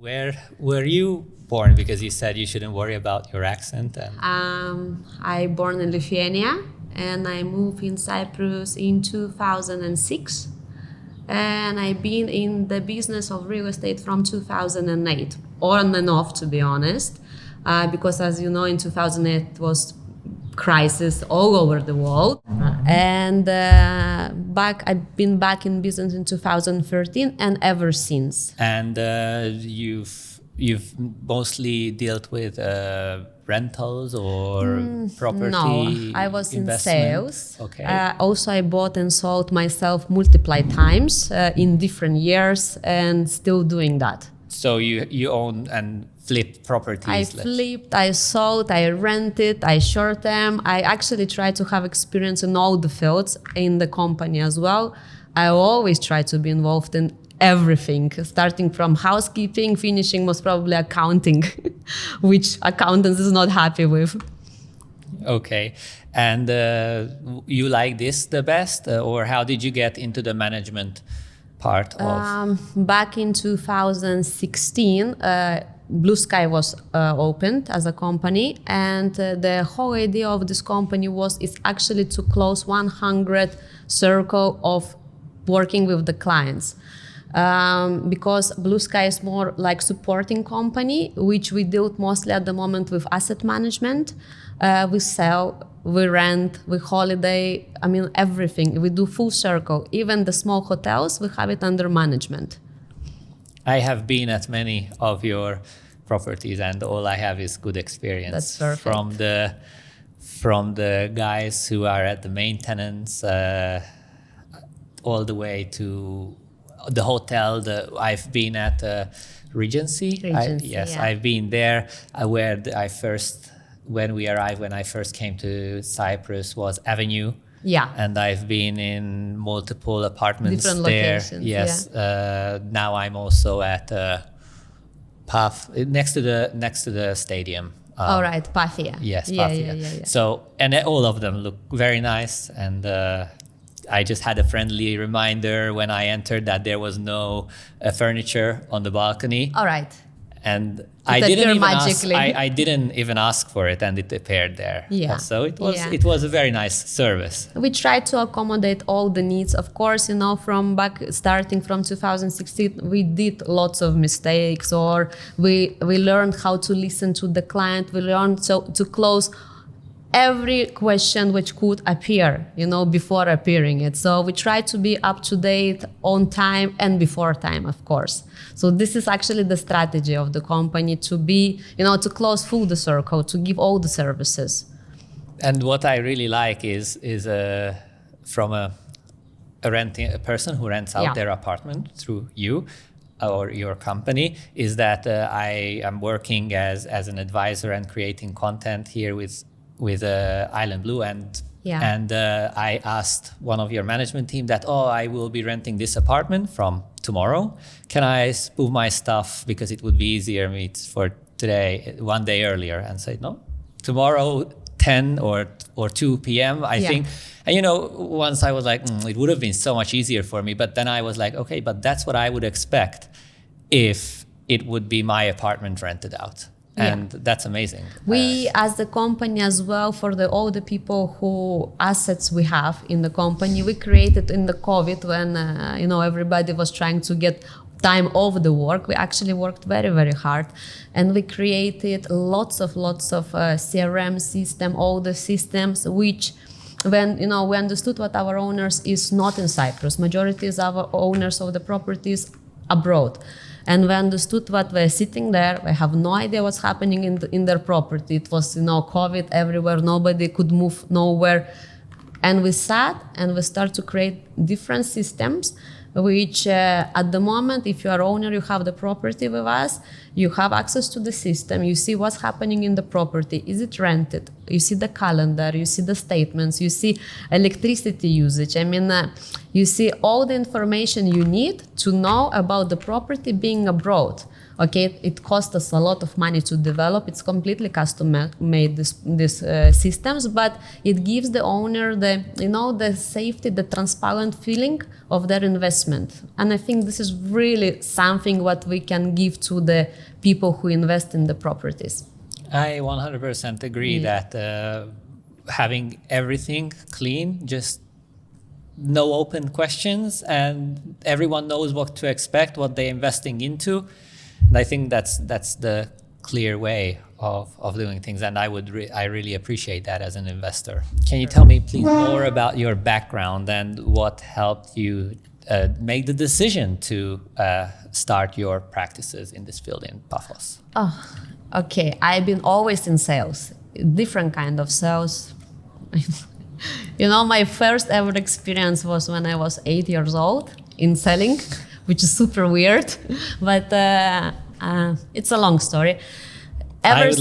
Where were you born? Because you said you shouldn't worry about your accent. And I born in Lithuania and I moved in Cyprus in 2006. And I've been in the business of real estate from 2008, on and off, to be honest, because as you know, in 2008 was crisis all over the world. And I've been back in business in 2013 and ever since. And you've mostly dealt with rentals or property? No, I was in sales. Okay. Also, I bought and sold myself multiple times in different years, and still doing that. So you own and flip properties? I flipped, I sold, I rented, I short them. I actually try to have experience in all the fields in the company as well. I always try to be involved in everything, starting from housekeeping, finishing most probably accounting, which accountants is not happy with. Okay. And you like this the best, or how did you get into the management part of? Back in 2016, Blue Sky was opened as a company, and the whole idea of this company is actually to close 100 circle of working with the clients. Because Blue Sky is more like supporting company, which we deal mostly at the moment with asset management. We sell, we rent, we holiday, I mean everything. We do full circle. Even the small hotels, we have it under management. I have been at many of your properties and all I have is good experience. That's perfect. From the guys who are at the maintenance all the way to the hotel. I've been at Regency. Yeah. I've been there where when I first came to Cyprus was Avenue. Yeah. And I've been in multiple apartments different there. Locations. Yes. Yeah. Now I'm also at Paphos, next to the stadium. All right, Paphos. Yes, yeah, Paphos. yeah. So, and all of them look very nice. And I just had a friendly reminder when I entered that there was no furniture on the balcony. All right. And I didn't even magically. ask for it, and it appeared there. Yeah. So it was a very nice service. We try to accommodate all the needs. Of course, starting from 2016, we did lots of mistakes, or we learned how to listen to the client. We learned to close every question which could appear, before appearing it. So we try to be up to date, on time, and before time, of course. So this is actually the strategy of the company, to be, to close full the circle, to give all the services. And what I really like is from a person who rents out their apartment through you or your company, is that I am working as an advisor and creating content here with Island Blue, and I asked one of your management team that, I will be renting this apartment from tomorrow. Can I spoof my stuff because it would be easier for today, one day earlier? And said, no, tomorrow 10 or 2 p.m. I think. And once I was like, it would have been so much easier for me. But then I was like, okay, but that's what I would expect if it would be my apartment rented out. And that's amazing. We, as the company as well, for all the people who assets we have in the company, we created in the COVID when everybody was trying to get time off the work. We actually worked very, very hard, and we created lots of CRM system, all the systems which. When we understood what our owners is not in Cyprus, majority is our owners of the properties abroad. And we understood what we're sitting there. We have no idea what's happening in their property. It was, COVID everywhere. Nobody could move nowhere. And we sat and we started to create different systems, which at the moment, if you are owner, you have the property with us, You have access to the system. You see what's happening in the property. Is it rented? You see the calendar. You see the statements. You see electricity usage. I mean, you see all the information you need to know about the property being abroad. Okay, it costs us a lot of money to develop. It's completely custom-made, these systems, but it gives the owner the safety, the transparent feeling of their investment. And I think this is really something what we can give to the people who invest in the properties. I 100% agree that having everything clean, just no open questions, and everyone knows what to expect, what they're investing into. And I think that's the clear way of doing things, and I really appreciate that as an investor. Can you tell me, please, more about your background and what helped you make the decision to start your practices in this field in Paphos? Oh, okay. I've been always in sales, different kind of sales. My first ever experience was when I was 8 years old in selling, which is super weird, but it's a long story. I would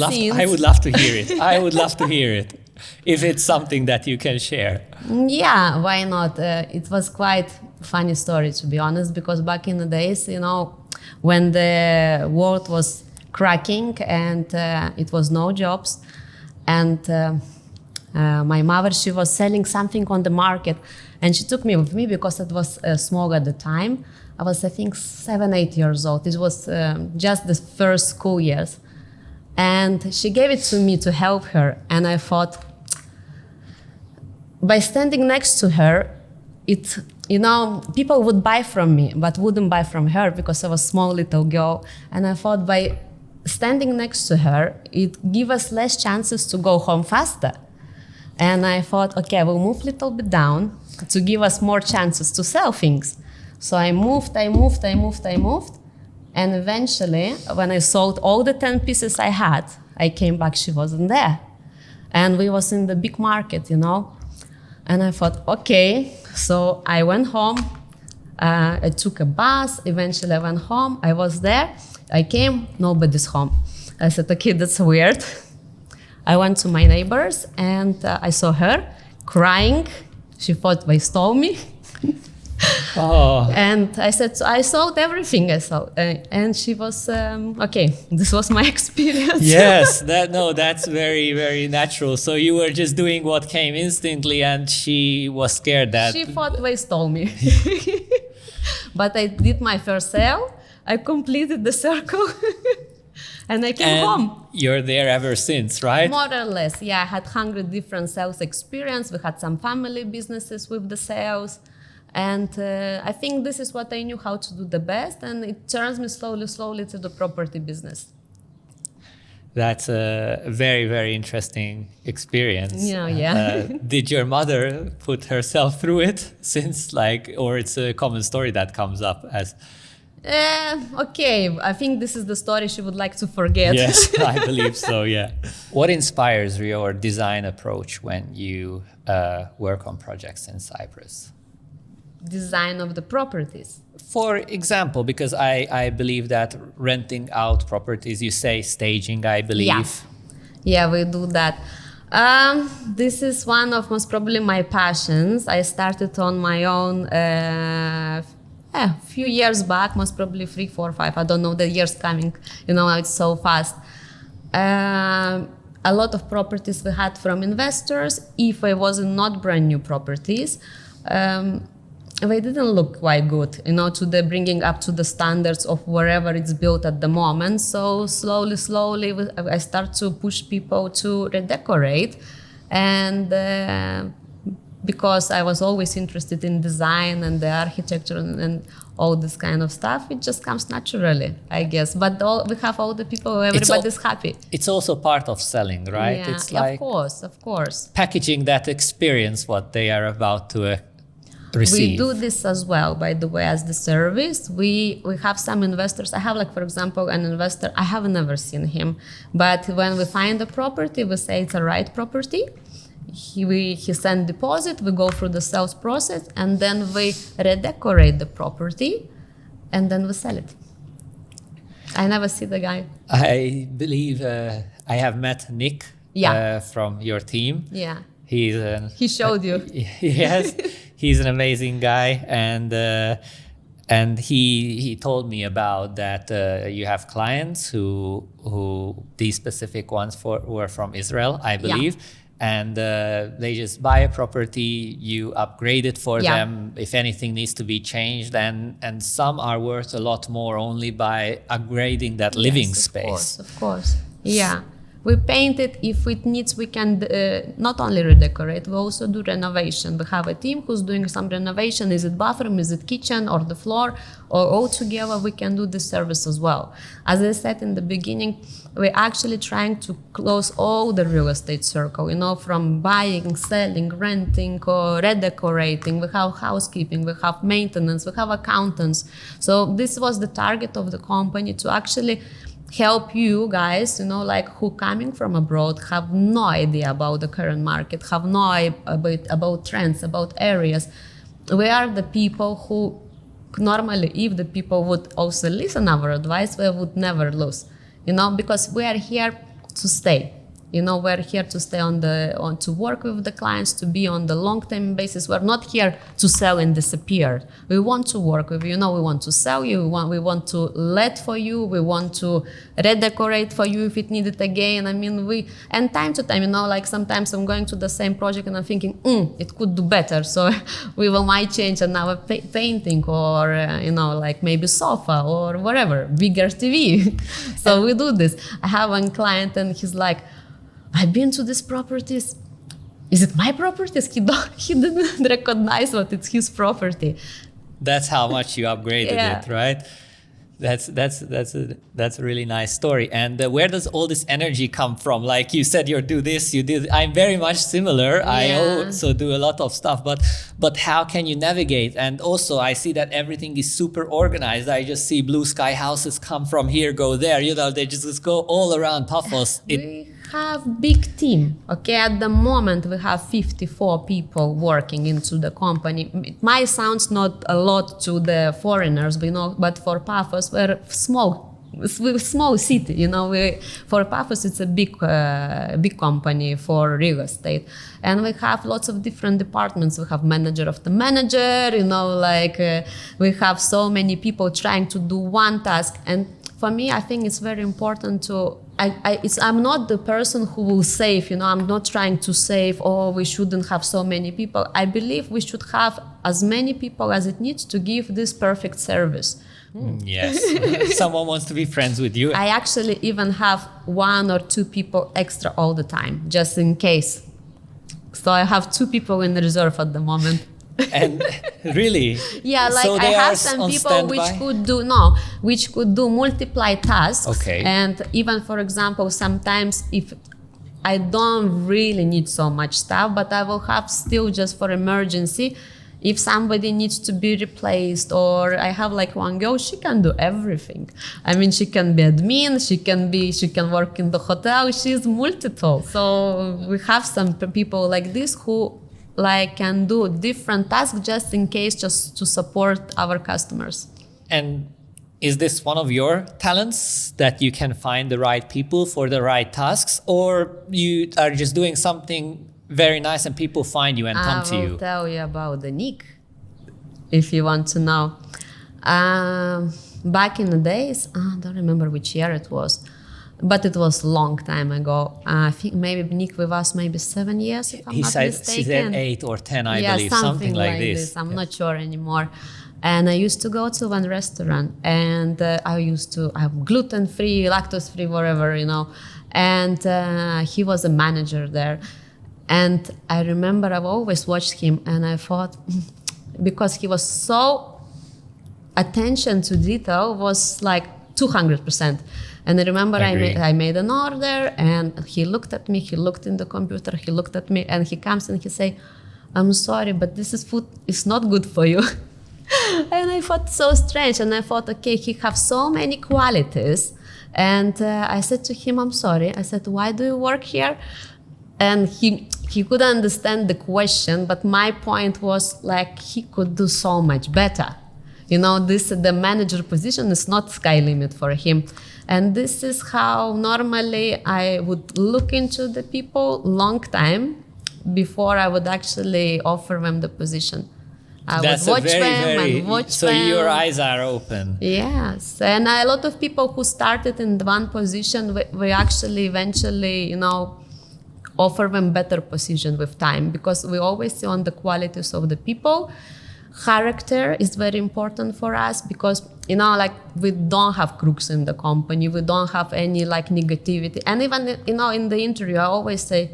love to hear it. I would love to hear it, if it's something that you can share. Yeah, why not? It was quite funny story, to be honest, because back in the days, when the world was cracking and it was no jobs, and my mother, she was selling something on the market, and she took me with me because it was small at the time. I was, I think, 7, 8 years old. It was just the first school years. And she gave it to me to help her. And I thought, by standing next to her, people would buy from me, but wouldn't buy from her because I was a small little girl. And I thought by standing next to her, it gives us less chances to go home faster. And I thought, okay, we'll move a little bit down to give us more chances to sell things. So I moved, and eventually, when I sold all the 10 pieces I had, I came back, she wasn't there. And we was in the big market, And I thought, okay, so I went home, I took a bus, eventually I went home, I was there, I came, nobody's home. I said, okay, that's weird. I went to my neighbors and I saw her crying. She thought they stole me. Oh. And I said, so I sold everything I sold. And she was, okay, this was my experience. Yes, that's very, very natural. So you were just doing what came instantly and she was scared that... She thought they stole me. But I did my first sale. I completed the circle. And I came home. You're there ever since, right? More or less, yeah. I had 100 different sales experience. We had some family businesses with the sales. And I think this is what I knew how to do the best. And it turns me slowly to the property business. That's a very, very interesting experience. Yeah. Did your mother put herself through it or it's a common story that comes up as... Okay, I think this is the story she would like to forget. Yes, I believe so, yeah. What inspires your design approach when you work on projects in Cyprus? Design of the properties. For example, because I believe that renting out properties, you say staging, I believe. Yeah, we do that. This is one of most probably my passions. I started on my own a few years back, most probably 3, 4, 5. I don't know the years coming. It's so fast. A lot of properties we had from investors. If it was not brand new properties, they didn't look quite good, to the bringing up to the standards of wherever it's built at the moment. So slowly, I start to push people to redecorate. And because I was always interested in design and the architecture and all this kind of stuff, it just comes naturally, I guess. But we have all the people, everybody's happy. It's also part of selling, right? Yeah, it's like of course. Packaging that experience, what they are about to receive. We do this as well, by the way, as the service. We have some investors. I have, for example, an investor. I have never seen him. But when we find a property, we say it's a right property. He send deposit, we go through the sales process, and then we redecorate the property, and then we sell it. I never see the guy. I believe I have met Nick from your team. Yeah. He showed you. Yes, he's an amazing guy, and he told me about that you have clients who these specific ones were from Israel, I believe. Yeah. And they just buy a property, you upgrade it for them if anything needs to be changed, and some are worth a lot more only by upgrading that living space. Of course. Yeah. We paint it. If it needs, we can not only redecorate, we also do renovation. We have a team who's doing some renovation. Is it bathroom, is it kitchen, or the floor, or all together, we can do this service as well. As I said in the beginning, we're actually trying to close all the real estate circle, from buying, selling, renting, or redecorating. We have housekeeping, we have maintenance, we have accountants. So this was the target of the company, to actually help you guys, who coming from abroad, have no idea about the current market, have no idea about trends, about areas. We are the people who normally, if the people would also listen our advice, we would never lose, because we are here to stay. We're here to stay to work with the clients, to be on the long-term basis. We're not here to sell and disappear. We want to work with you. We want to sell you. We want to let for you. We want to redecorate for you if it needed again. And time to time, sometimes I'm going to the same project and I'm thinking, it could do better. So we might change another painting, or, maybe sofa or whatever, bigger TV. So we do this. I have one client and he's like, I've been to these properties. Is it my properties? He didn't recognize what it's his property. That's how much you upgraded it, right? That's a really nice story. And where does all this energy come from? Like you said, you do this, you do. I'm very much similar. Yeah. I also do a lot of stuff, but how can you navigate? And also, I see that everything is super organized. I just see blue sky houses come from here, go there. They just go all around Paphos. We have big team. Okay, at the moment we have 54 people working into the company. It might sound not a lot to the foreigners, but for Paphos we're small city. For Paphos it's a big company for real estate, and we have lots of different departments. We have manager of the manager. We have so many people trying to do one task. And for me, I think it's very important to. I'm not the person who will save, I'm not trying to save, we shouldn't have so many people. I believe we should have as many people as it needs to give this perfect service. Yes. Someone wants to be friends with you. I actually even have 1 or 2 people extra all the time, just in case. So I have 2 people in the reserve at the moment. And really? Yeah, so I have some people which could do multiply tasks. Okay. And even, for example, sometimes if I don't really need so much stuff, but I will have still just for emergency, if somebody needs to be replaced, or I have one girl, she can do everything. She can be admin, she can work in the hotel, she's multi-tool. So we have some people like this who can do different tasks just in case, just to support our customers. And is this one of your talents, that you can find the right people for the right tasks, or you are just doing something very nice and people find you and come to you? I will tell you about the Nick, if you want to know. Back in the days, I don't remember which year it was, but it was a long time ago. I think maybe Nick with us, maybe 7 years, if I'm not mistaken. He said 8 or 10, I believe, something like this. I'm not sure anymore. And I used to go to one restaurant, and I used to have gluten-free, lactose-free, whatever, And he was a manager there. And I remember I've always watched him, and I thought, because he was so attention to detail was 200%. And I remember I made an order, and he looked at me, he looked in the computer, he looked at me, and he comes and he say, I'm sorry, but this food is not good for you. And I thought so strange, and I thought, okay, he have so many qualities. And I said to him, I'm sorry. I said, why do you work here? And he couldn't understand the question, but my point was he could do so much better. The manager position is not sky limit for him. And this is how normally I would look into the people long time before I would actually offer them the position. I would watch them and watch so them. Your eyes are open. Yes, and a lot of people who started in one position, we actually eventually, offer them better position with time, because we always see on the qualities of the people. Character is very important for us, because we don't have crooks in the company, we don't have any negativity, and even in the interview I always say,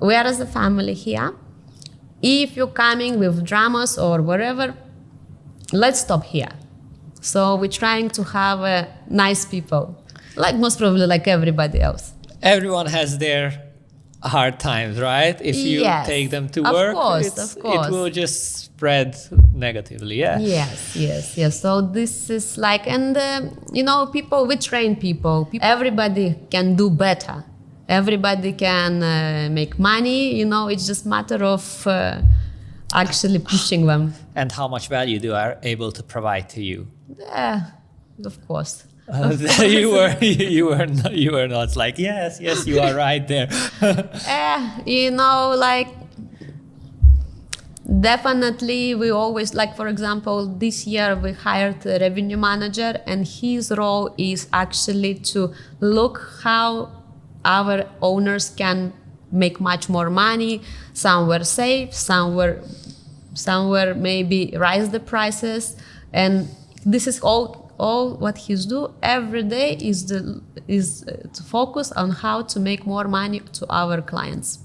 we are as a family here. If you're coming with dramas or whatever, let's stop here. So we're trying to have nice people, most probably like everybody else. Everyone has their hard times, right? If you take them to work, it will just spread negatively. Yes. So this is people, we train people. Everybody can do better. Everybody can make money. It's just matter of actually pushing them. And how much value do I able to provide to you? Of course. You were not like, yes, you are right there. Definitely we always, for example, this year we hired a revenue manager, and his role is actually to look how our owners can make much more money, somewhere save, somewhere maybe rise the prices. And this is all what he's do every day is to focus on how to make more money to our clients.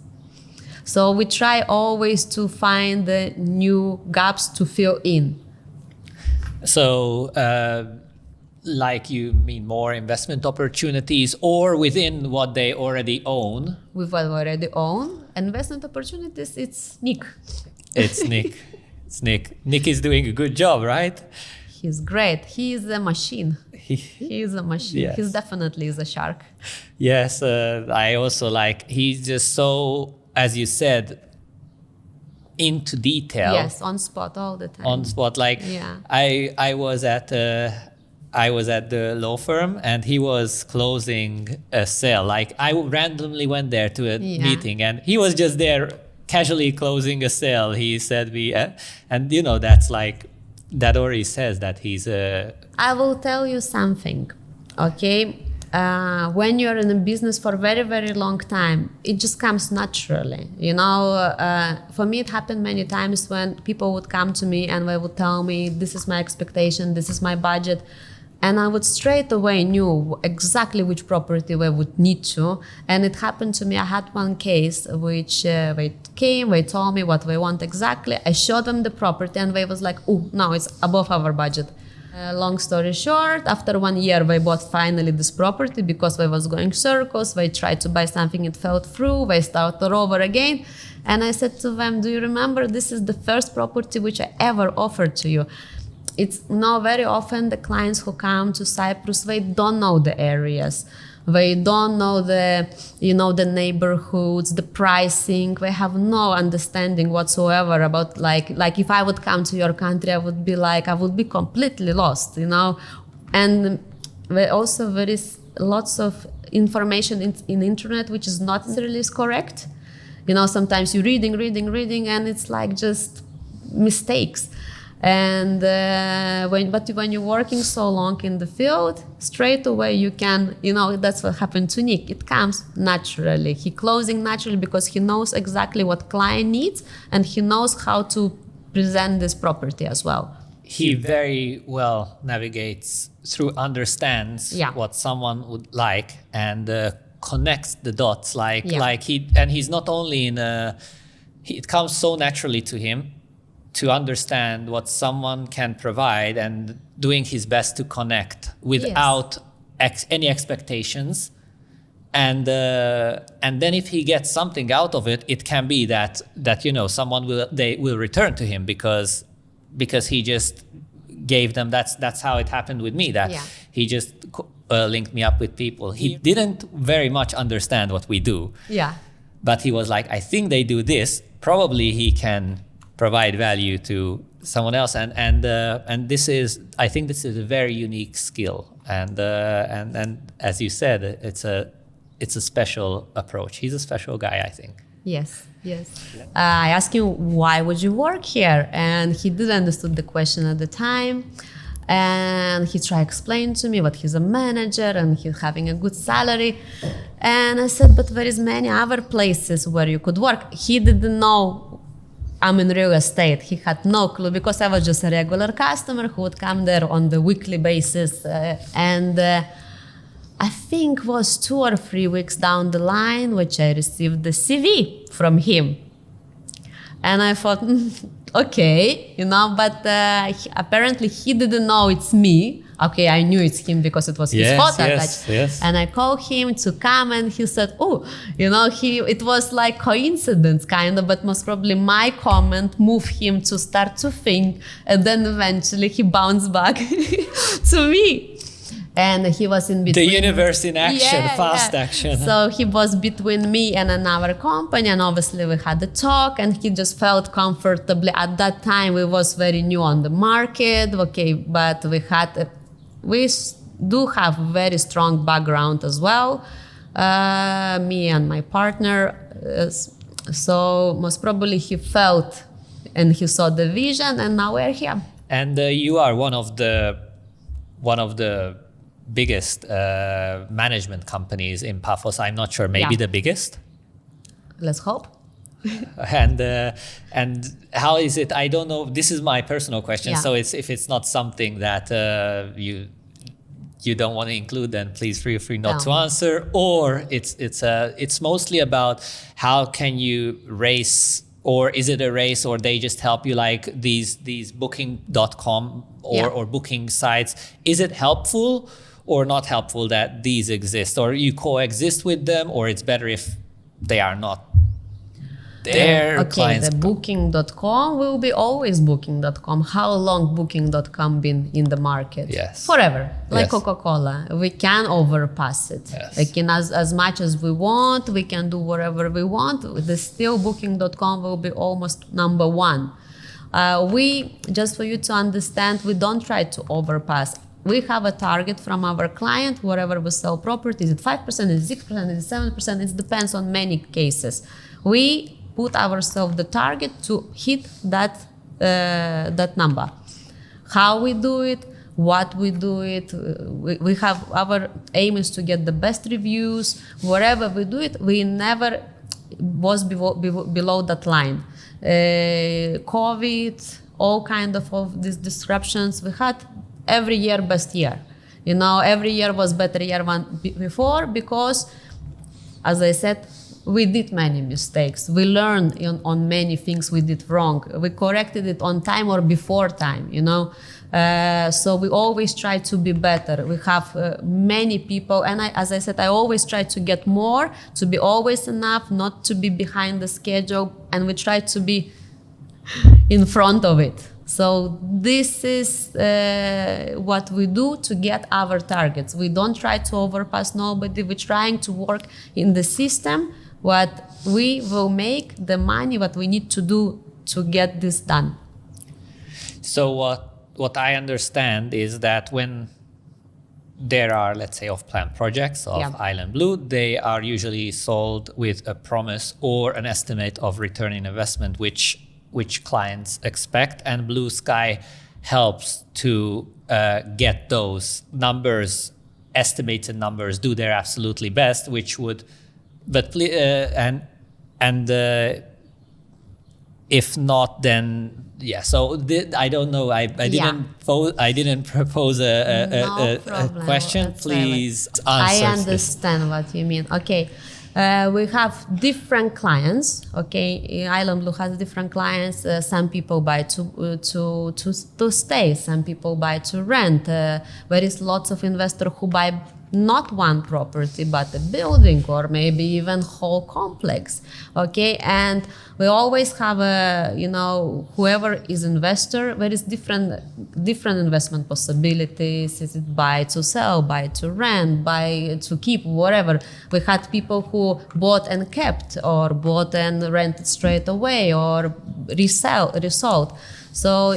So we try always to find the new gaps to fill in. So you mean more investment opportunities, or within what they already own? With what we already own, investment opportunities, it's Nick. It's Nick. It's Nick. Nick is doing a good job, right? He's great. He is a machine. He is a machine. Yes. He's definitely is a shark. Yes, I also he's just so, as you said, into detail. Yes, on spot all the time. On spot, I was at the law firm, and he was closing a sale. I randomly went there to a meeting, and he was just there casually closing a sale. He said and that's that already says that he's a... I will tell you something, okay? When you're in a business for a very, very long time, it just comes naturally. For me, it happened many times when people would come to me and they would tell me, this is my expectation, this is my budget. And I would straight away knew exactly which property we would need to. And it happened to me. I had one case which they came, they told me what they want exactly. I showed them the property, and they was like, oh, no, it's above our budget. Long story short, after 1 year, they bought finally this property because they was going circles. They tried to buy something, it fell through. They started over again. And I said to them, do you remember, this is the first property which I ever offered to you. It's very often the clients who come to Cyprus, they don't know the areas. They don't know the neighborhoods, the pricing. They have no understanding whatsoever about if I would come to your country, I would be completely lost, And there is lots of information in internet which is not necessarily correct. Sometimes you're reading, and it's just mistakes. And when you're working so long in the field, straight away you can, that's what happened to Nick. It comes naturally. He closing naturally because he knows exactly what client needs, and he knows how to present this property as well. He very well navigates through, understands what someone would like, and connects the dots. He's not only it comes so naturally to him to understand what someone can provide, and doing his best to connect without any expectations. And then if he gets something out of it, it can be that someone will return to him because he just gave them. That's how it happened with me. He just linked me up with people. He didn't very much understand what we do. Yeah. But he was like, I think they do this. Probably he can provide value to someone else, and this is, I think this is a very unique skill, and as you said, it's a special approach. He's a special guy, I think. Yes. I asked him, why would you work here? And he didn't understand the question at the time. And he tried to explain to me what he's a manager and he's having a good salary. And I said, but there is many other places where you could work. He didn't know I'm in real estate. He had no clue, because I was just a regular customer who would come there on the weekly basis. I think was 2 or 3 weeks down the line, which I received the CV from him. And I thought, okay, but apparently he didn't know it's me. Okay, I knew it's him because it was his photo. Yes. And I called him to come, and he said, it was like coincidence kind of, but most probably my comment moved him to start to think, and then eventually he bounced back to me. And he was in between. The universe in action, fast action. So he was between me and another company, and obviously we had a talk, and he just felt comfortably. At that time, we was very new on the market, okay, but we do have very strong background as well, me and my partner. So most probably he felt and he saw the vision, and now we're here. And you are one of the biggest management companies in Paphos. I'm not sure, maybe the biggest. Let's hope. And how is it? I don't know. This is my personal question. So if it's not something that you don't want to include, then please feel free not to answer. Or it's mostly about how can you raise, or is it a race, or they just help you, like these booking.com or booking sites? Is it helpful or not helpful that these exist, or you coexist with them, or it's better if they are not their clients? The booking.com will be always booking.com. How long booking.com been in the market? Yes. Forever, like Coca-Cola. We can overpass it. Yes. We can, as much as we want, we can do whatever we want. Still booking.com will be almost number one. We, just for you to understand, we don't try to overpass. We have a target from our client, wherever we sell property. Is it 5%, is it 6%, is it 7%? It depends on many cases. We put ourselves the target to hit that number. How we do it, what we do it, we have, our aim is to get the best reviews. Wherever we do it, we never was below that line. COVID, all kind of these disruptions we had. Every year, best year. Every year was better year than before, because, as I said, we did many mistakes. We learned on many things we did wrong. We corrected it on time or before time, So we always try to be better. We have many people, and as I said, I always try to get more, to be always enough, not to be behind the schedule, and we try to be in front of it. So this is what we do to get our targets. We don't try to overpass nobody. We're trying to work in the system what we will make the money what we need to do to get this done. So what I understand is that when there are, let's say, off-plan projects of Island Blue, they are usually sold with a promise or an estimate of return in investment, which clients expect, and Blue Sky helps to get those numbers, estimated numbers, do their absolutely best, which would, but if not, then So I don't know. I didn't propose a question. Please answer. I understand what you mean. Okay. We have different clients. Okay, Island Blue has different clients. Some people buy to stay. Some people buy to rent. There is lots of investors who buy not one property, but a building or maybe even whole complex. Okay, and we always have a, whoever is investor, there is different investment possibilities. Is it buy to sell, buy to rent, buy to keep, whatever. We had people who bought and kept, or bought and rented straight away, or resold. So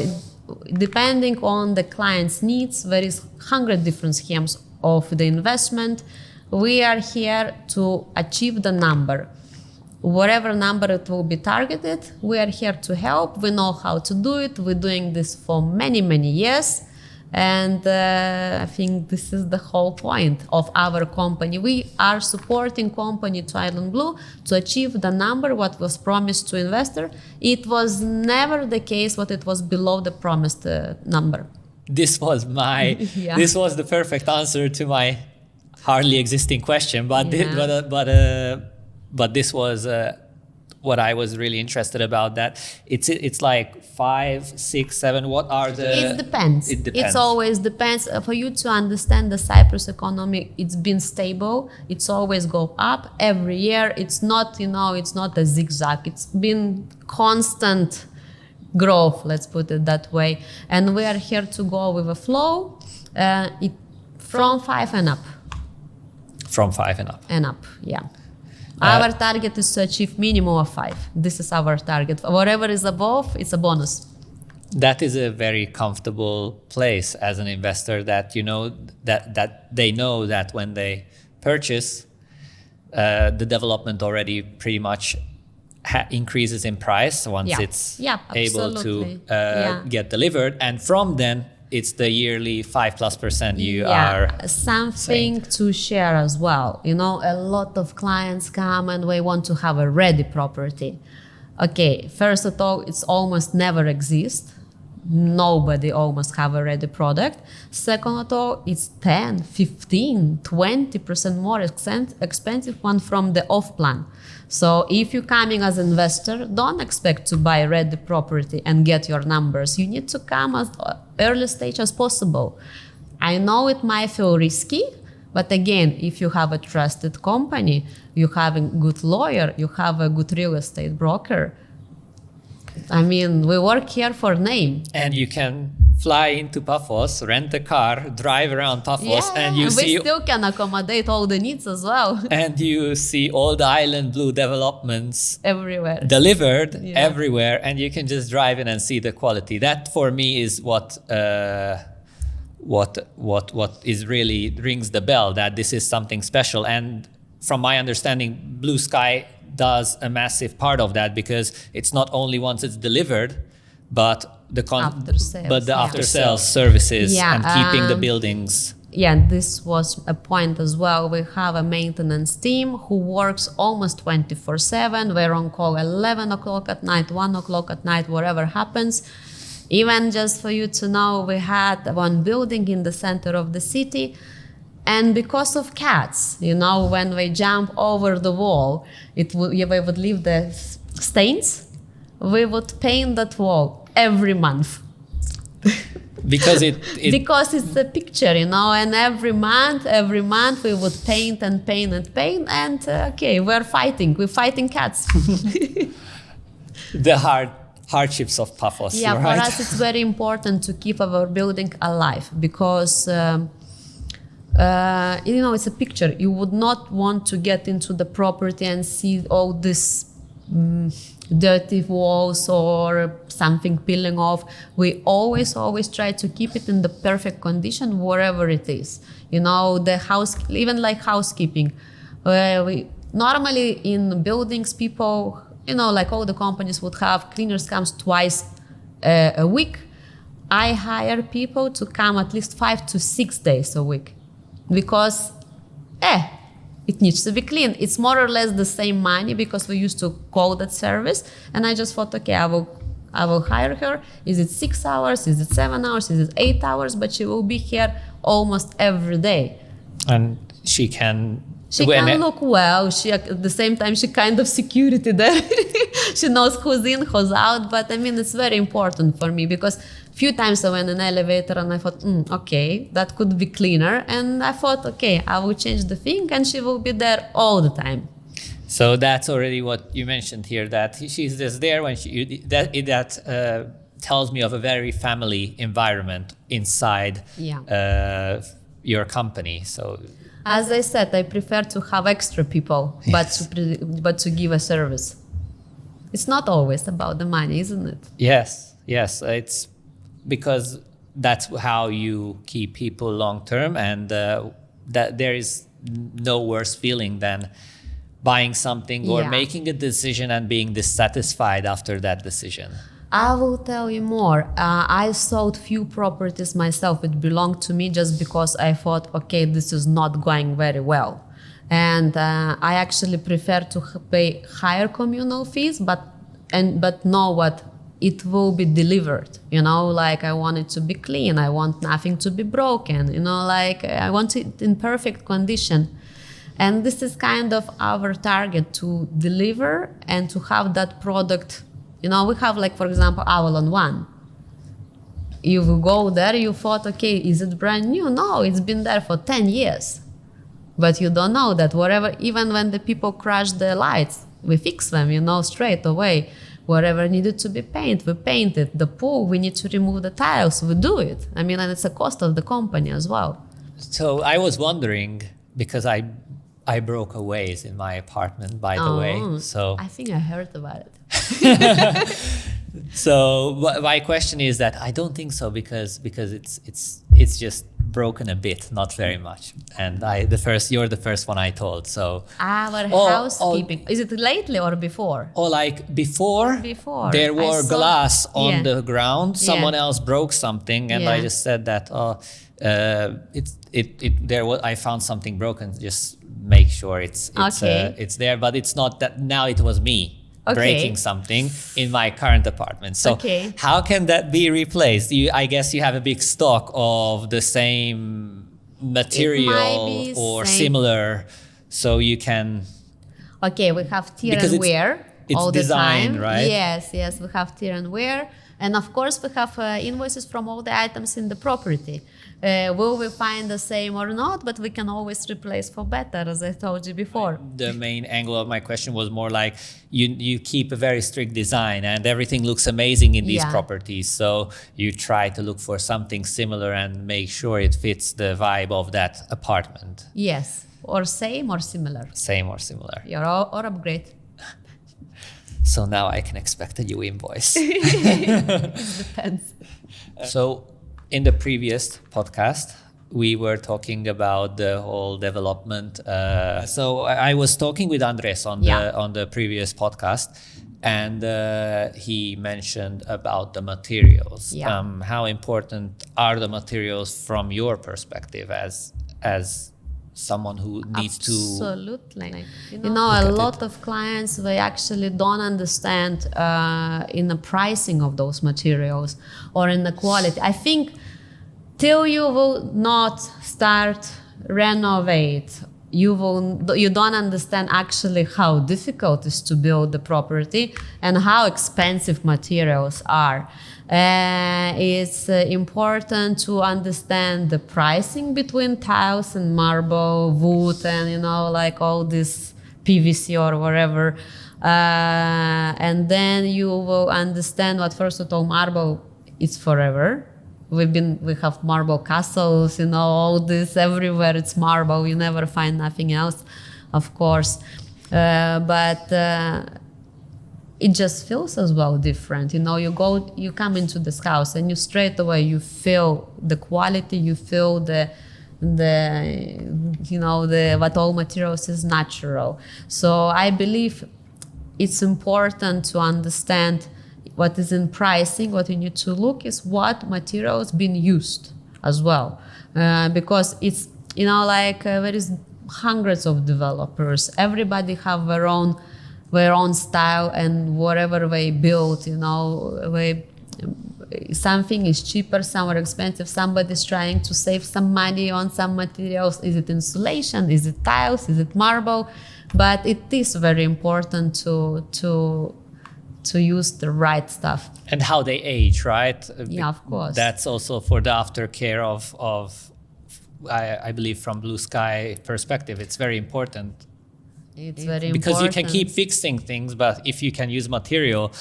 depending on the client's needs, there is 100 different schemes of the investment. We are here to achieve the number. Whatever number it will be targeted, we are here to help. We know how to do it. We're doing this for many, many years. And I think this is the whole point of our company. We are supporting company to Island Blue to achieve the number what was promised to investor. It was never the case what it was below the promised number. This was this was the perfect answer to my hardly existing question, but this was what I was really interested about. That it's like 5, 6, 7. What are the? It depends. It depends. It always depends. For you to understand the Cyprus economy, it's been stable. It's always go up every year. It's not it's not a zigzag. It's been constant growth. Let's put it that way. And we are here to go with a flow. From 5 and up. From 5 and up. And up, yeah. Our target is to achieve minimum of 5. This is our target. Whatever is above, it's a bonus. That is a very comfortable place as an investor, that that they know that when they purchase, the development already pretty much increases in price once it's able to get delivered, and from then it's the yearly 5+% you are something saying. To share as well. A lot of clients come and they want to have a ready property. Okay, first of all, it's almost never exist. Nobody almost have a ready product. Second of all, it's 10, 15, 20% more expensive one from the off plan. So if you're coming as an investor, don't expect to buy ready property and get your numbers. You need to come as early stage as possible. I know it might feel risky, but again, if you have a trusted company, you have a good lawyer, you have a good real estate broker. I mean, we work here for name. And you can fly into Paphos, rent a car, drive around Paphos, and we still can accommodate all the needs as well. And you see all the Island Blue developments everywhere, delivered everywhere, and you can just drive in and see the quality. That for me is what is really rings the bell, that this is something special. And from my understanding, Blue Sky does a massive part of that, because it's not only once it's delivered, but the after sales services and keeping the buildings. Yeah, this was a point as well. We have a maintenance team who works almost 24/7. We're on call 11 o'clock at night, 1 o'clock at night, whatever happens. Even just for you to know, we had one building in the center of the city, and because of cats, when they jump over the wall, they would leave the stains. We would paint that wall every month. Because because it's a picture, and every month we would paint and paint and paint, and we're fighting cats. The hardships of Paphos. Yeah, right? For us it's very important to keep our building alive, because it's a picture. You would not want to get into the property and see all this dirty walls or something peeling off. We always try to keep it in the perfect condition, wherever it is. The house, even like housekeeping. We normally in buildings, people, like all the companies would have cleaners comes twice a week. I hire people to come at least 5 to 6 days a week, because it needs to be clean. It's more or less the same money, because we used to call that service. And I just thought, I will hire her. Is it 6 hours? Is it 7 hours? Is it 8 hours? But she will be here almost every day. And she can She can look well. She at the same time she kind of security there. She knows who's in, who's out. But I mean, it's very important for me because few times I went in an elevator and I thought, okay, that could be cleaner. And I thought, okay, I will change the thing and she will be there all the time. So that's already what you mentioned here, that she's just there when that tells me of a very family environment inside your company. So, as I said, I prefer to have extra people, but to give a service. It's not always about the money, isn't it? Yes. It's because that's how you keep people long term, and that there is no worse feeling than buying something or making a decision and being dissatisfied after that decision. I will tell you more. I sold few properties myself. It belonged to me just because I thought, okay, this is not going very well. And I actually prefer to pay higher communal fees, but know what it will be delivered. Like I want it to be clean. I want nothing to be broken. Like I want it in perfect condition. And this is kind of our target, to deliver and to have that product. We have, like, for example, Avalon 1. You will go there, you thought, okay, is it brand new? No, it's been there for 10 years. But you don't know that even when the people crash the lights, we fix them, straight away. Whatever needed to be painted, we paint it. The pool, we need to remove the tiles, we do it. I mean, and it's a cost of the company as well. So I was wondering, because I broke a vase in my apartment, by the way. So I think I heard about it. So my question is that I don't think so, because it's just broken a bit, not very much. And you're the first one I told. So our housekeeping, is it lately or before? Or like before there were glass on the ground. Someone else broke something, and I just said that I found something broken. Just make sure it's there, but it's not that. Now it was me breaking something in my current apartment. So how can that be replaced? I guess you have a big stock of the same material or similar, so you can. Okay, we have tear and wear all the time, right? Yes, we have tear and wear. And of course, we have invoices from all the items in the property. Will we find the same or not? But we can always replace for better, as I told you before. The main angle of my question was more like you keep a very strict design and everything looks amazing in these properties. So you try to look for something similar and make sure it fits the vibe of that apartment. Yes, or same or similar. Same or similar. Or upgrade. So now I can expect a new invoice. It depends. So in the previous podcast, we were talking about the whole development. So I was talking with Andres on the previous podcast, and he mentioned about the materials. How important are the materials from your perspective as someone who needs to. Absolutely. A lot of clients, they actually don't understand in the pricing of those materials or in the quality. I think till you will not start renovate, you don't understand actually how difficult it is to build the property and how expensive materials are. It's important to understand the pricing between tiles and marble, wood, and like all this PVC or whatever. And then you will understand what, first of all, marble is forever. We have marble castles, all this everywhere. It's marble. You never find nothing else, of course. But it just feels as well different. You come into this house and you straight away you feel the quality. You feel the what all materials is natural. So I believe it's important to understand what is in pricing. What you need to look is what materials been used as well, because it's there is hundreds of developers. Everybody have their own style, and whatever they build, something is cheaper, some are expensive, somebody's trying to save some money on some materials. Is it insulation? Is it tiles? Is it marble? But it is very important to use the right stuff. And how they age, right? Yeah, of course. That's also for the aftercare of I believe from Blue Sky perspective, it's very important. It's very because important. you can keep fixing things, but if you can use material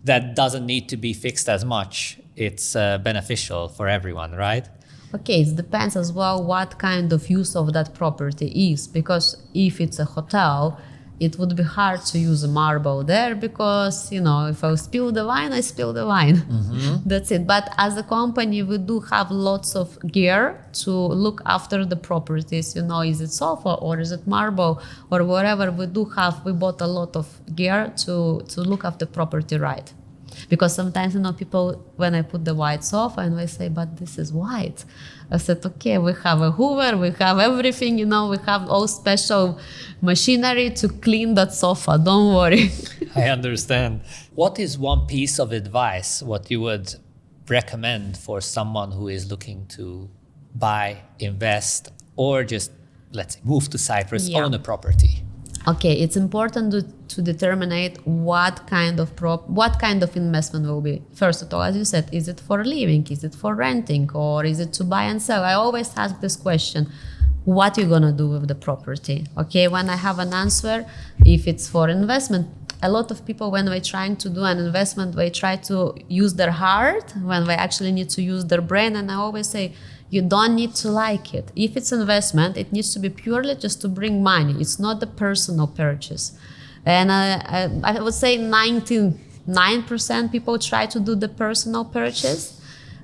that doesn't need to be fixed as much, it's beneficial for everyone, right? Okay, it depends as well what kind of use of that property is, because if it's a hotel, it would be hard to use a marble there because, if I spill the wine, I spill the wine. Mm-hmm. That's it. But as a company, we do have lots of gear to look after the properties. Is it sofa or is it marble or whatever? We bought a lot of gear to look after the property right. Because sometimes, people, when I put the white sofa and they say, but this is white. I said, okay, we have a Hoover, we have everything, we have all special machinery to clean that sofa. Don't worry. I understand. What is one piece of advice, what you would recommend for someone who is looking to buy, invest, or just, let's say, move to Cyprus, own a property? Okay, it's important to determine what kind of investment will be. First of all, as you said, is it for living? Is it for renting? Or is it to buy and sell? I always ask this question, what you're gonna do with the property? Okay, when I have an answer, if it's for investment, a lot of people, when they're trying to do an investment, they try to use their heart when they actually need to use their brain. And I always say, you don't need to like it. If it's investment, it needs to be purely just to bring money. It's not the personal purchase. And I would say 99% people try to do the personal purchase.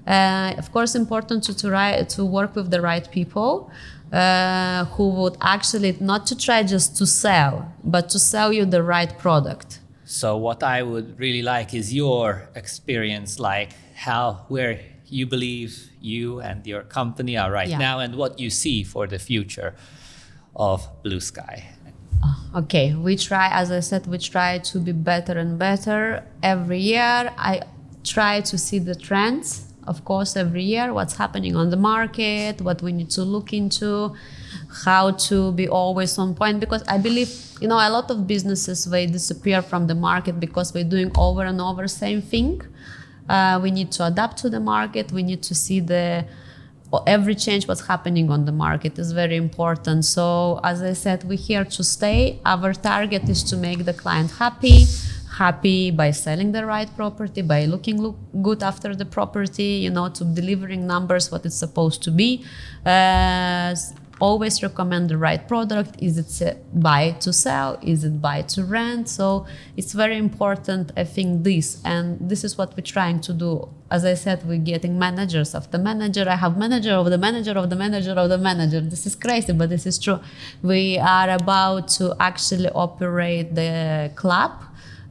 Of course, important to work with the right people who would actually not to try just to sell, but to sell you the right product. So what I would really like is your experience, like where you believe you and your company are right now and what you see for the future of Blue Sky. Okay, as I said, we try to be better and better every year. I try to see the trends, of course, every year, what's happening on the market, what we need to look into, how to be always on point, because I believe, a lot of businesses, they disappear from the market because we're doing over and over same thing. We need to adapt to the market. We need to see every change, what's happening on the market is very important. So as I said, we're here to stay. Our target is to make the client happy by selling the right property, by looking good after the property, to delivering numbers, what it's supposed to be. Always recommend the right product. Is it buy to sell? Is it buy to rent? So it's very important, I think, and this is what we're trying to do. As I said, we're getting managers of the manager. I have manager of the manager of the manager of the manager. This is crazy, but this is true. We are about to actually operate the club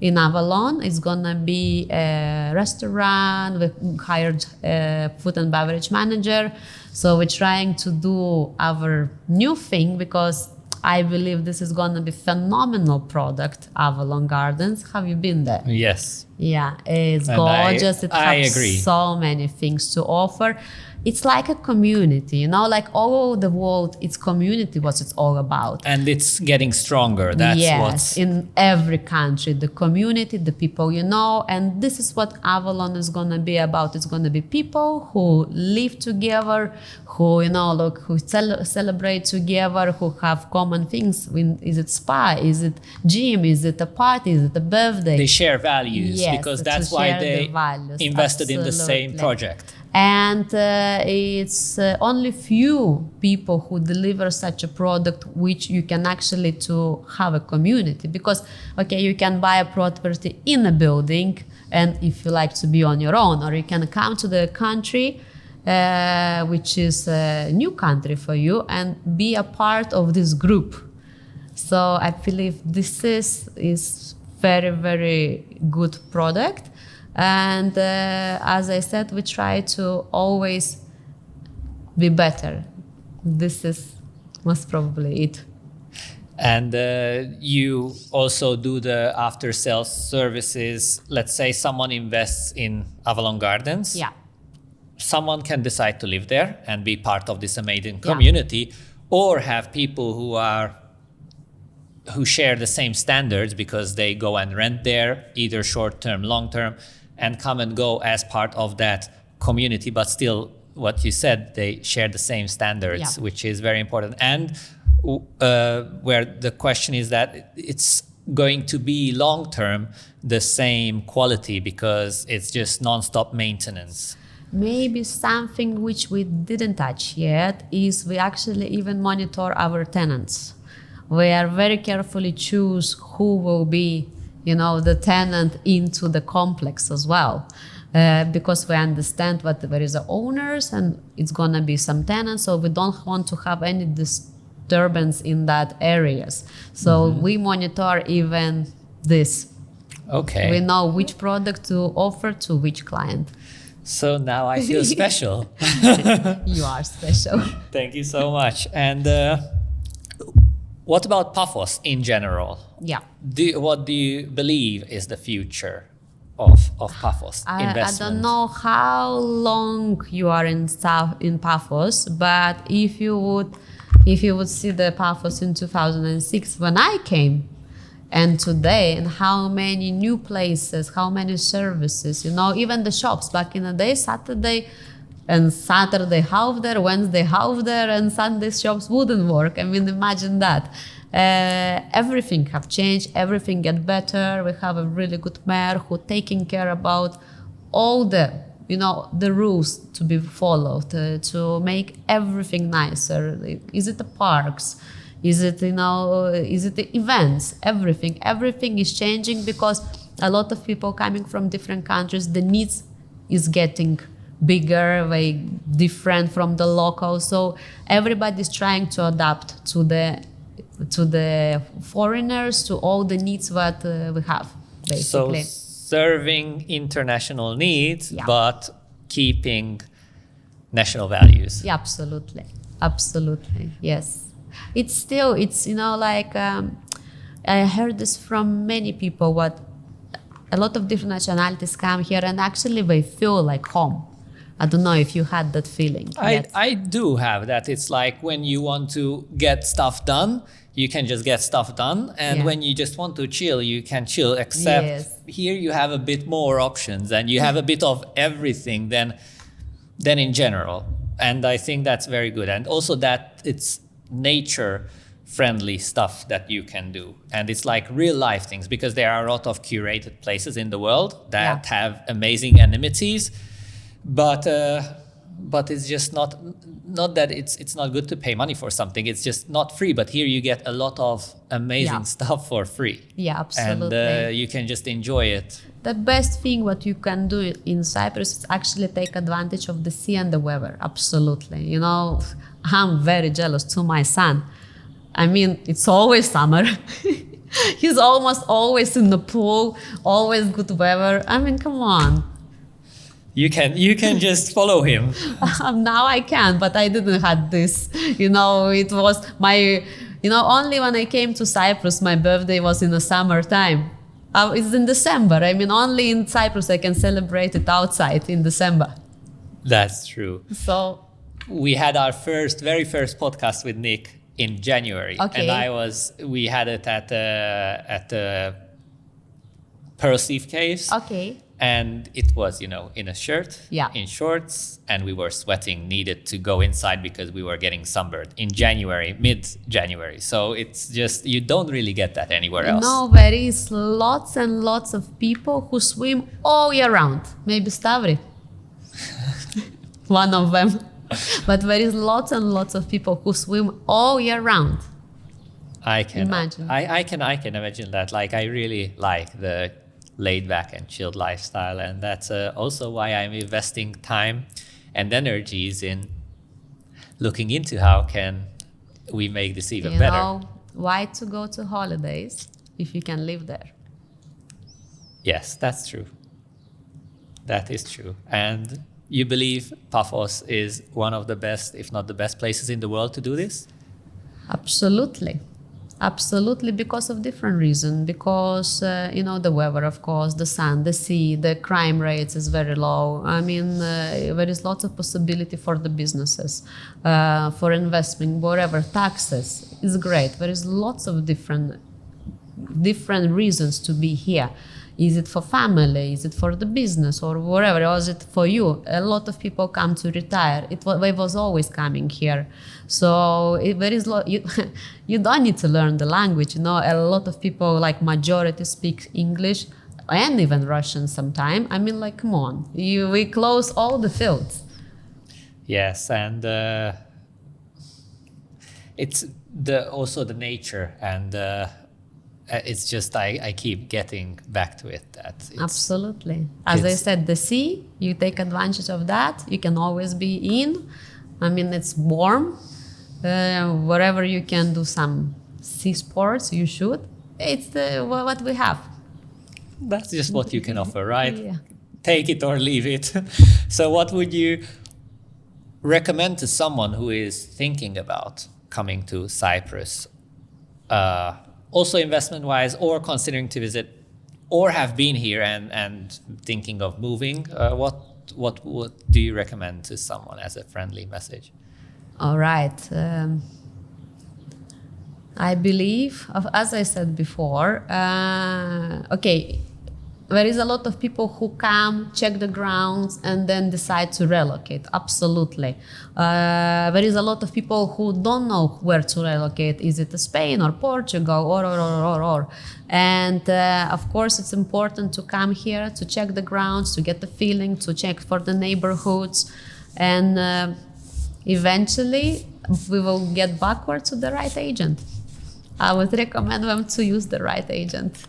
in Avalon. It's gonna be a restaurant. We hired a food and beverage manager. So we're trying to do our new thing because I believe this is gonna be phenomenal product, Avalon Gardens. Have you been there? Yes. Yeah, it's gorgeous. I agree. So many things to offer. It's like a community, like all the world, it's community, what it's all about. And it's getting stronger. That's in every country, the community, the people and this is what Avalon is going to be about. It's going to be people who live together, who, who celebrate together, who have common things. Is it spa? Is it gym? Is it a party? Is it a birthday? They share values because that's why they invested in the same project. And it's only few people who deliver such a product which you can actually to have a community, because you can buy a property in a building and if you like to be on your own, or you can come to the country which is a new country for you and be a part of this group. So I believe this is very, very good product. And as I said, we try to always be better. This is most probably it. And you also do the after sales services. Let's say someone invests in Avalon Gardens. Yeah. Someone can decide to live there and be part of this amazing community, or have people who share the same standards because they go and rent there, either short term, long term, and come and go as part of that community. But still, what you said, they share the same standards, which is very important. And where the question is that it's going to be long term the same quality because it's just non-stop maintenance. Maybe something which we didn't touch yet is we actually even monitor our tenants. We are very carefully choose who will be, the tenant into the complex as well. Because we understand what there is the owners and it's gonna be some tenants, so we don't want to have any disturbance in that areas. So we monitor even this. Okay. We know which product to offer to which client. So now I feel special. You are special. Thank you so much. And what about Paphos in general? Yeah. What do you believe is the future of Paphos investment? I don't know how long you are in Paphos, but if you would see the Paphos in 2006 when I came, and today, and how many new places, how many services, even the shops back in the day, Saturday half there, Wednesday half there, and Sunday shops wouldn't work. I mean, imagine that. Everything have changed, everything get better. We have a really good mayor who taking care about all the rules to be followed, to make everything nicer. Is it the parks? Is it, is it the events? Everything is changing because a lot of people coming from different countries, the needs is getting bigger, very different from the local. So everybody's trying to adapt to the foreigners, to all the needs that we have, basically. So serving international needs, but keeping national values. Yeah, absolutely, yes. It's I heard this from many people, what a lot of different nationalities come here and actually they feel like home. I don't know if you had that feeling. I do have that. It's like when you want to get stuff done, you can just get stuff done. And when you just want to chill, you can chill. Except here you have a bit more options and you have a bit of everything than in general. And I think that's very good. And also that it's nature-friendly stuff that you can do. And it's like real-life things because there are a lot of curated places in the world that have amazing amenities. But it's just not that it's not good to pay money for something. It's just not free. But here you get a lot of amazing stuff for free. Yeah, absolutely. And you can just enjoy it. The best thing what you can do in Cyprus is actually take advantage of the sea and the weather. Absolutely. I'm very jealous to my son. I mean, it's always summer. He's almost always in the pool, always good weather. I mean, come on. You can just follow him. Now I can, but I didn't have this. It was my, only when I came to Cyprus, my birthday was in the summertime. It's in December. I mean, only in Cyprus I can celebrate it outside in December. That's true. So we had our very first podcast with Nick in January, and we had it at the Pearl Steve Caves. Okay. And it was, in a shirt, in shorts, and we were sweating, needed to go inside because we were getting sunburned in January, mid-January. So it's just, you don't really get that anywhere else. No, there is lots and lots of people who swim all year round. Maybe Stavri, one of them. But there is lots and lots of people who swim all year round. I can imagine. I can imagine that. Like, I really like the laid back and chilled lifestyle, and that's also why I'm investing time and energies in looking into how can we make this even better. Why to go to holidays if you can live there? Yes, that's true. That is true. And you believe Paphos is one of the best, if not the best places in the world to do this? Absolutely. Absolutely, because of different reasons. Because the weather, of course, the sun, the sea, the crime rates is very low. I mean, there is lots of possibility for the businesses, for investment, whatever. Taxes is great. There is lots of different reasons to be here. Is it for family? Is it for the business or whatever? Or is it for you? A lot of people come to retire. They was always coming here. So there is you don't need to learn the language. A lot of people, like majority, speak English and even Russian sometimes. I mean, like, come on. We close all the fields. Yes, and it's also the nature and it's just I keep getting back to it. Absolutely. As I said, the sea, you take advantage of that. You can always be in. I mean, it's warm. Wherever you can do some sea sports, you should. It's what we have. That's just what you can offer, right? Yeah. Take it or leave it. So what would you recommend to someone who is thinking about coming to Cyprus? Also investment-wise, or considering to visit, or have been here and thinking of moving, what do you recommend to someone as a friendly message? All right. I believe, as I said before, there is a lot of people who come, check the grounds, and then decide to relocate. Absolutely. There is a lot of people who don't know where to relocate. Is it Spain or Portugal or? And of course, it's important to come here to check the grounds, to get the feeling, to check for the neighborhoods. And eventually, we will get backward to the right agent. I would recommend them to use the right agent.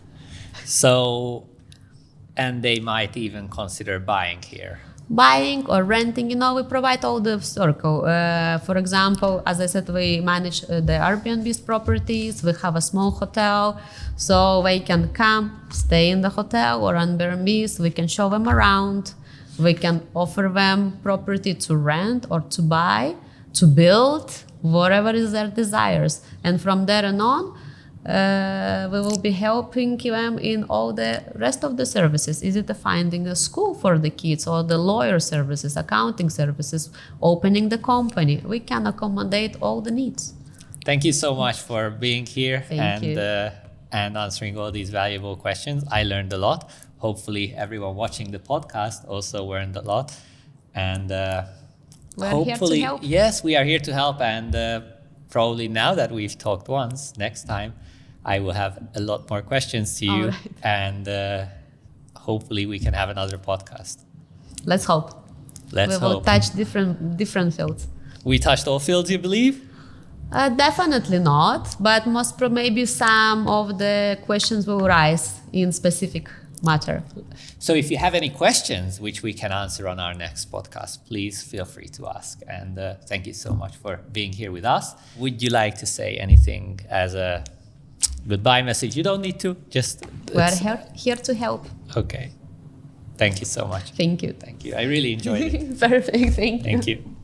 And they might even consider buying here. Buying or renting, we provide all the circle. For example, as I said, we manage the Airbnb's properties. We have a small hotel, so they can come, stay in the hotel or on Airbnbs. We can show them around. We can offer them property to rent or to buy, to build, whatever is their desires. And from there on, we will be helping them in all the rest of the services. Is it finding a school for the kids or the lawyer services, accounting services, opening the company? We can accommodate all the needs. Thank you so much for being here and answering all these valuable questions. I learned a lot. Hopefully everyone watching the podcast also learned a lot. And hopefully, here to help. Yes, we are here to help. And probably now that we've talked once, next time I will have a lot more questions to you. Right. And hopefully we can have another podcast. Let's hope. We will touch different fields. We touched all fields, you believe? Definitely not, but maybe some of the questions will rise in specific matter. So if you have any questions which we can answer on our next podcast, please feel free to ask. And thank you so much for being here with us. Would you like to say anything as a goodbye message? You don't need to. We're here to help. Okay. Thank you so much. Thank you. Thank you. I really enjoyed it. Perfect. Thank you. Thank you.